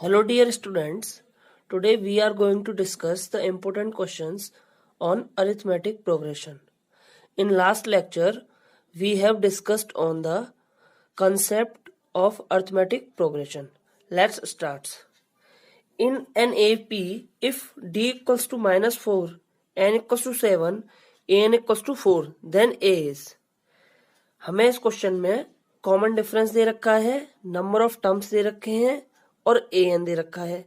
Hello dear students, today we are going to discuss the important questions on arithmetic progression. In last lecture, we have discussed on the concept of arithmetic progression. Let's start. In an AP, if D equals to -4, N equals to 7, An equals to 4, then A is. हमें इस question में common difference दे रखा है, number of terms दे रखे हैं और an दे रखा है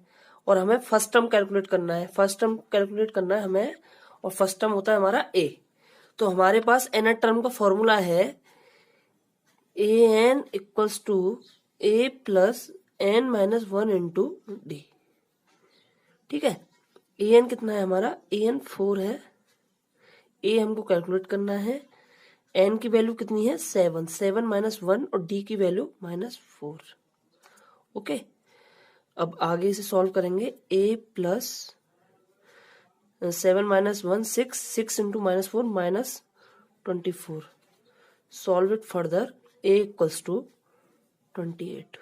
और हमें फर्स्ट टर्म कैलकुलेट करना है। हमें और फर्स्ट टर्म होता है हमारा a। तो हमारे पास nth टर्म का फॉर्मूला है an equals to a plus n minus 1 into d. ठीक है, an कितना है हमारा, an 4 है, a हमको कैलकुलेट करना है, n की वैल्यू कितनी है 7 माइनस 1 और d की वैल्यू -4। ओके, अब आगे इसे सॉल्व करेंगे। a plus 7 minus 1 6 into -4 -24। Solve it further, a equals to 28।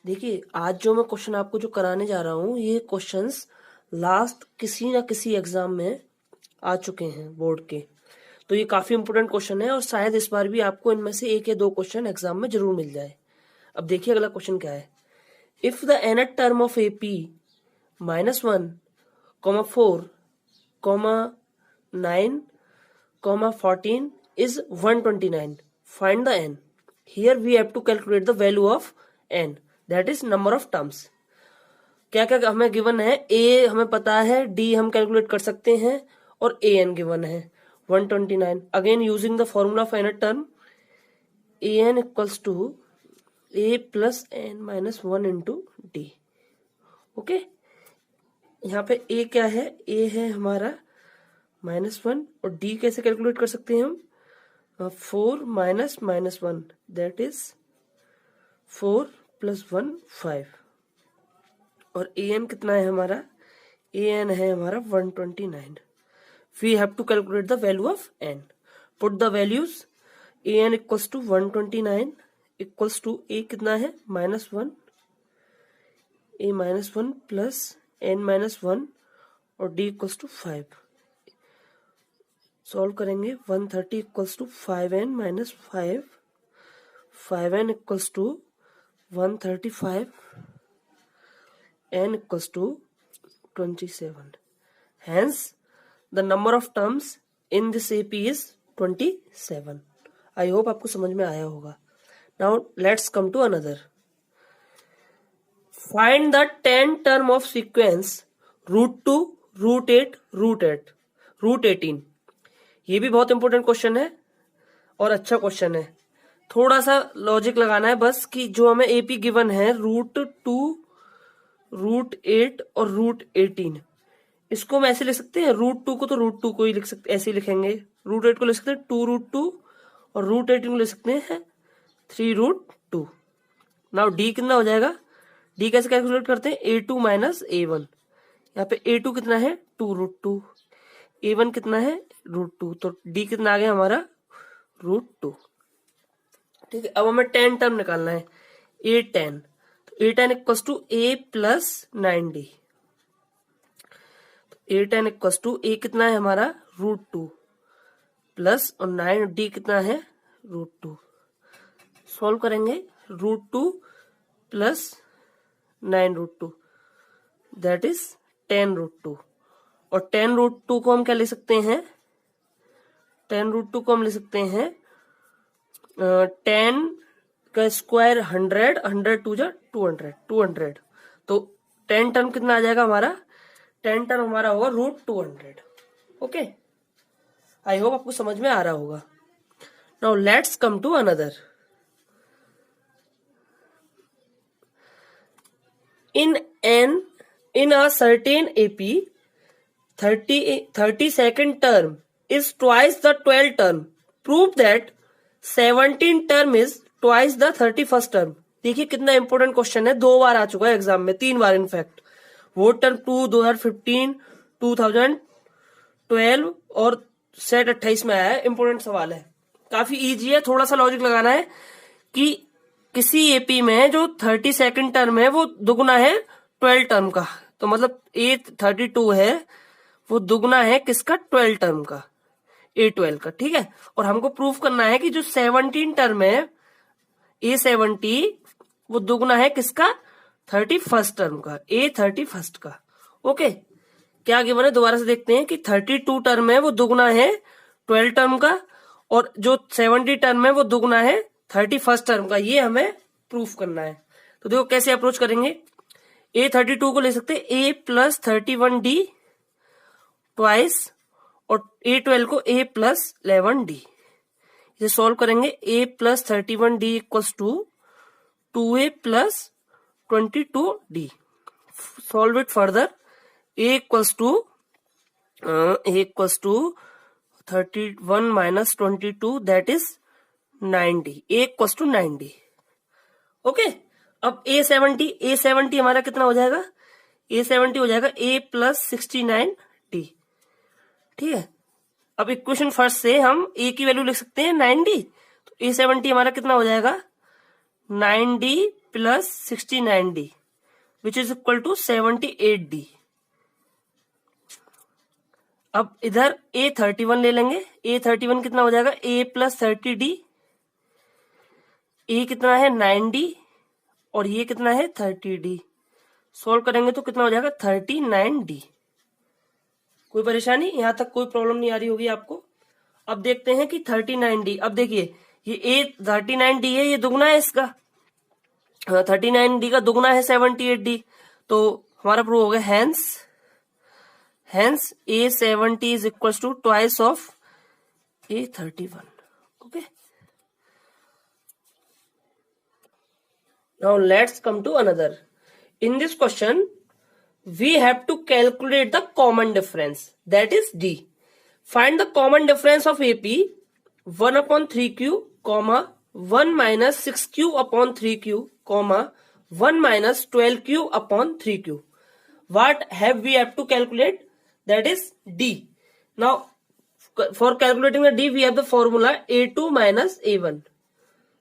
देखिए, आज जो मैं क्वेश्चन आपको जो कराने जा रहा हूं, ये क्वेश्चंस लास्ट किसी ना किसी एग्जाम में आ चुके हैं बोर्ड के, तो ये काफी इंपोर्टेंट क्वेश्चन है और शायद इस बार भी आपको इनमें से एक या दो क्वेश्चन एग्जाम में जरूर मिल जाए। अब देखिए अगला क्वेश्चन क्या है। If the nth term of AP -1, 4, 9, 14 is 129, find the n. Here we have to calculate the value of n, that is number of terms. क्या क्या हमें गिवन है, a हमें पता है, d हम कैलकुलेट कर सकते हैं और an गिवन है 129। Again using the formula of nth term, an equals to a plus n minus 1 into d. Okay, यहाँ पे a क्या है, a है हमारा -1 और d कैसे कैलकुलेट कर सकते हैं हम, 4 माइनस -1 दैट इज 4 प्लस 1 5 और an कितना है हमारा, an है हमारा 129। We have to calculate the value of n. Put the values. an equals to 129 equals to a कितना है -1, a -1 प्लस n -1 और d equals to 5। सॉल्व करेंगे, 130 equals to 5n minus 5, 5n equals to 135, n equals to 27। Hence the number of terms in this AP is 27. I hope आपको समझ में आया होगा। Now let's come to another. Find the 10 term of sequence √2, √8, √18। ये भी बहुत important question है और अच्छा क्वेश्चन है। थोड़ा सा लॉजिक लगाना है बस कि जो हमें AP गिवन है √2, √8 और √18, इसको हम ऐसे लिख सकते हैं। √2 को तो √2 को ही लिख सकते, ऐसे ही लिखेंगे। √8 को लिख सकते हैं 2√2 और √18 को लिख सकते हैं 3√2। नाउ d कितना हो जाएगा, d कैसे कैलकुलेट करते हैं, a2 माइनस a1। यहाँ पे a2 कितना है 2√2, a1 कितना है √2, तो d कितना आ गया हमारा √2। ठीक है, अब हमें 10 टर्म निकालना है, a10। तो a10 equals to a plus 9d। a10 equals to a कितना है हमारा √2 प्लस और 9d कितना है √2। सॉल्व करेंगे, √2 प्लस 9√2 दैट इज 10√2 और 10√2 को हम क्या ले सकते हैं, 10√2 को हम ले सकते हैं 10 का स्क्वायर 100, 100 टू जा 200। तो 10 टर्म कितना आ जाएगा हमारा, 10 टर्म हमारा होगा √200। ओके, आई होप आपको समझ में आ रहा होगा। Now let's come to another. in a certain AP 32nd term is twice the 12th term. Prove that 17th term is twice the 31st term. देखिए कितना इंपॉर्टेंट क्वेश्चन है, 2 बार आ चुका है एग्जाम में, 3 बार इनफैक्ट। वो टर्म 2015, 2012 और सेट 28 में आया है। इंपॉर्टेंट सवाल है, काफी इजी है। थोड़ा सा लॉजिक लगाना है कि किसी एपी में जो 32nd टर्म है वो दुगना है 12 टर्म का, तो मतलब A32 है वो दुगना है किसका, 12 टर्म का, A12 का, ठीक है। और हमको प्रूफ करना है कि जो 17 टर्म है A70 वो दुगना है किसका, 31st टर्म का, A31 का। ओके, क्या गिवन है दोबारा से देखते हैं कि 32 टर्म है वो दुगना है 12 टर्म का, और जो 70 टर्म है वो दुगना है 31st टर्म का। ये हमें प्रूफ करना है। तो देखो कैसे अप्रोच करेंगे। A32 को ले सकते हैं A+31D ट्वाइस, और A12 को A+11D। इसे सॉल्व करेंगे। A+31D equals to 2A+22D। Solve it further. A equals to 31 minus 22 that is 90। A equals to 90। Okay, अब A70 हमारा कितना हो जाएगा, A70 हो जाएगा A+69D। ठीक है, अब इक्वेशन फर्स्ट से हम A की वैल्यू लिख सकते हैं 90, तो A70 हमारा कितना हो जाएगा 9D + 69D which is equal to 78D। अब इधर A31 ले लेंगे। A31 कितना हो जाएगा A+30D। A कितना है 9D और ये कितना है 30D। सॉल्व करेंगे तो कितना हो जाएगा 39D। कोई परेशानी, यहां तक कोई प्रॉब्लम नहीं आ रही होगी आपको। अब देखते हैं कि 39D। अब देखिए ये A39D है, ये दुगना है इसका, 39D का दुगना है 78D, तो हमारा प्रूव हो गया। Hence A70 is equals to twice of A31. Okay. Now let's come to another. In this question, we have to calculate the common difference, that is D. Find the common difference of AP 1/3Q, 1 minus 6Q upon 3Q, 1 minus 12Q upon 3Q. What have we have to calculate? That is D. Now for calculating the D we have the formula A2 minus A1.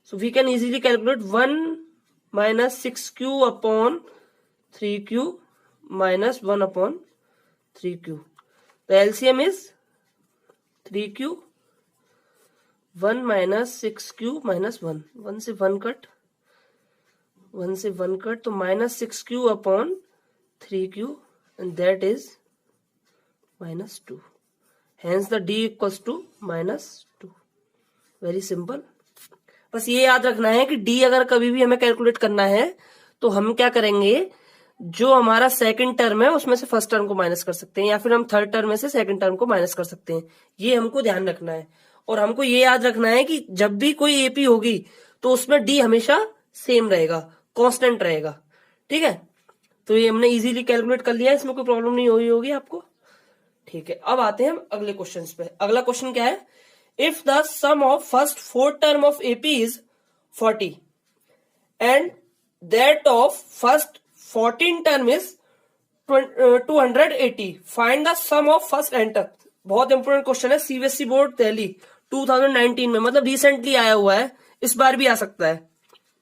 So we can easily calculate 1 minus 6Q upon 3Q minus 1 upon 3Q. The LCM is 3Q, 1 minus 6Q minus 1, 1 से 1 cut, 1 से 1 cut, तो minus 6Q upon 3Q and that is -2. Hence the D equals to -2. Very simple. बस ये याद रखना है कि D अगर कभी भी हमें कैलकुलेट करना है तो हम क्या करेंगे, जो हमारा सेकंड टर्म है उसमें से फर्स्ट टर्म को माइनस कर सकते हैं, या फिर हम थर्ड टर्म में से सेकंड टर्म को माइनस कर सकते हैं। ये हमको ध्यान रखना है। और हमको ये याद रखना है कि जब भी कोई एपी होगी तो उसमें D हमेशा सेम रहेगा, कांस्टेंट रहेगा। ठीक है, तो ये हमने इजीली कैलकुलेट कर लिया, इसमें कोई प्रॉब्लम नहीं हुई होगी आपको। ठीक है, अब आते हैं हम अगले क्वेश्चन पे। अगला क्वेश्चन क्या है, if the sum of first 4 term of AP is 40 and that of first 14 term is 280, find the sum of first n term. बहुत इंपोर्टेंट क्वेश्चन है, सीबीएसई बोर्ड दिल्ली 2019 में, मतलब रिसेंटली आया हुआ है, इस बार भी आ सकता है।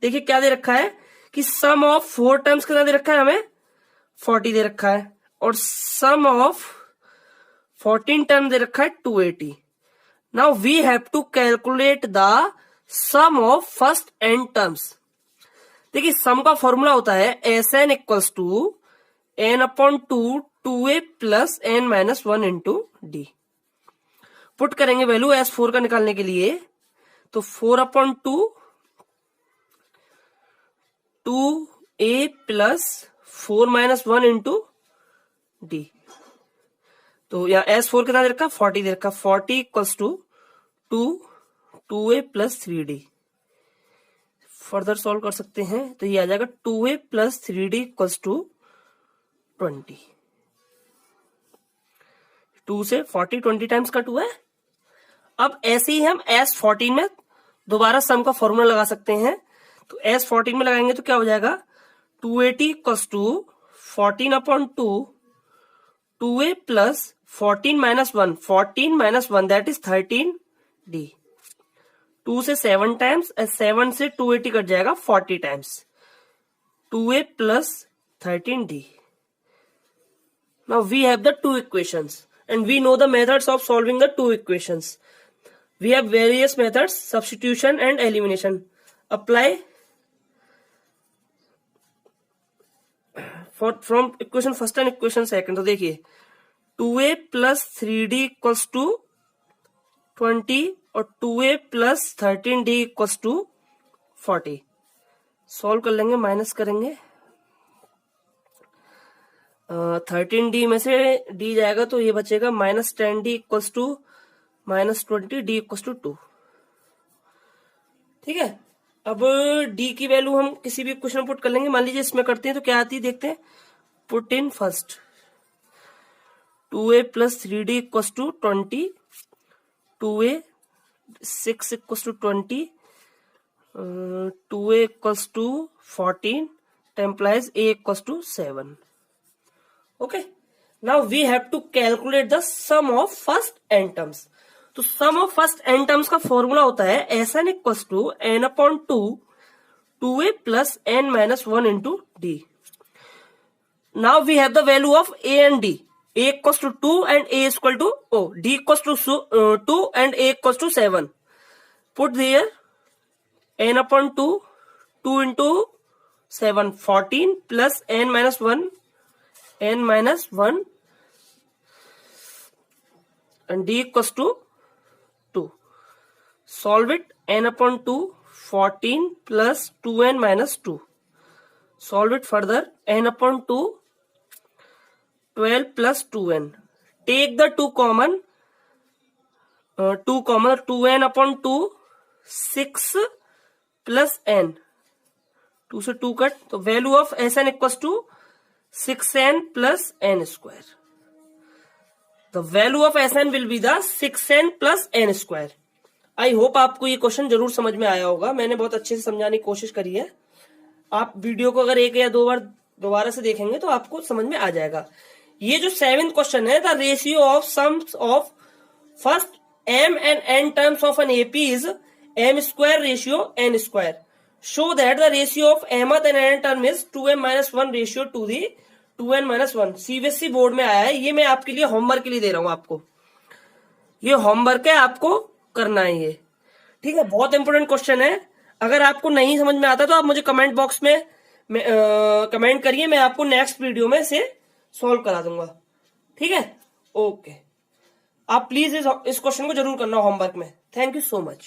देखिए क्या दे रखा है कि सम ऑफ 4 टर्म्स कितना दे रखा है, हमें 40 दे रखा है, और सम ऑफ 14 टर्म दे रखा है 280। Now we have to calculate the sum of first n terms. देखिए सम का फॉर्मूला होता है Sn equals to n/2 2a plus n minus 1 into d. Put करेंगे वैल्यू S4 का निकालने के लिए, तो 4/2 2a plus 4 minus 1 into D. तो यहाँ S4 कितना दे रखा, 40 दे रखा, 40 equals to 2a plus 3d। Further solve कर सकते हैं, तो ये आ जाएगा 2a plus 3d equals to 20। 2 से 40 20 टाइम्स कट हुआ है। अब ऐसे ही हम S14 में दोबारा सम का फॉर्मूला लगा सकते हैं, तो S14 में लगाएंगे तो क्या हो जाएगा, 280 equals to 14/2 2a plus 14 minus 1 that is 13d। 2 से 7 टाइम्स, 7 से 280 कट जाएगा 40 times, 2a plus 13d. Now we have the two equations and we know the methods of solving the two equations. We have various methods, substitution and elimination. Apply from equation first and equation second. तो देखिए 2a plus 3d equals to 20 और 2a plus 13d equals to 40. Solve कर लेंगे, minus करेंगे, 13d में से d जाएगा तो ये बचेगा -10d equals to -20d equals to 2. ठीक है, अब d की वैल्यू हम किसी भी क्वेश्चन पुट कर लेंगे. मान लीजिए इसमें करते हैं तो क्या आती है, देखते हैं. Put in first 2a plus 3d equals to 20, 2a 6 equals to 20, 2a equals to 14, it implies a equals to 7. Okay, now we have to calculate the sum of first n terms. तो sum of first n terms का formula होता है Sn equals to n upon 2 2a plus n minus 1 into d. Now we have the value of a and d. A equals to 2 and a is equal to d equals to 2 and a equals to 7. Put there n upon 2, 2 into 7, 14 plus n minus 1 and d equals to 2. Solve it. N upon 2, 14 plus 2n minus 2. Solve it further. N upon 2, 12 plus 2n. Take the 2 common. 2n upon 2, 6 plus n, 2 से 2 cut, तो value of Sn equals to 6n plus n square. The value of Sn will be the 6n plus n square. I hope आपको ये question जरूर समझ में आया होगा. मैंने बहुत अच्छे से समझाने की कोशिश करी है. आप वीडियो को अगर 1 या 2 बार दोबारा से देखेंगे तो आपको समझ में आ जाएगा. ये जो 7th क्वेश्चन है, the ratio of sums of first m and n terms of an AP is m square ratio n square. Show that the ratio of mth and n term is 2m minus 1 ratio to the 2n minus 1. CBSE board में आया है. ये मैं आपके लिए homework के लिए दे रहा हूं आपको. ये होमवर्क है, आपको करना है ये. ठीक है, बहुत इंपोर्टेंट क्वेश्चन है. अगर आपको नहीं समझ में आता तो आप मुझे कमेंट बॉक्स में कमेंट करिए. मैं आपको नेक्स्ट वीडियो में इसे सॉल्व करा दूंगा. ठीक है, ओके. आप प्लीज इस क्वेश्चन को जरूर करना होमवर्क में. Thank you so much.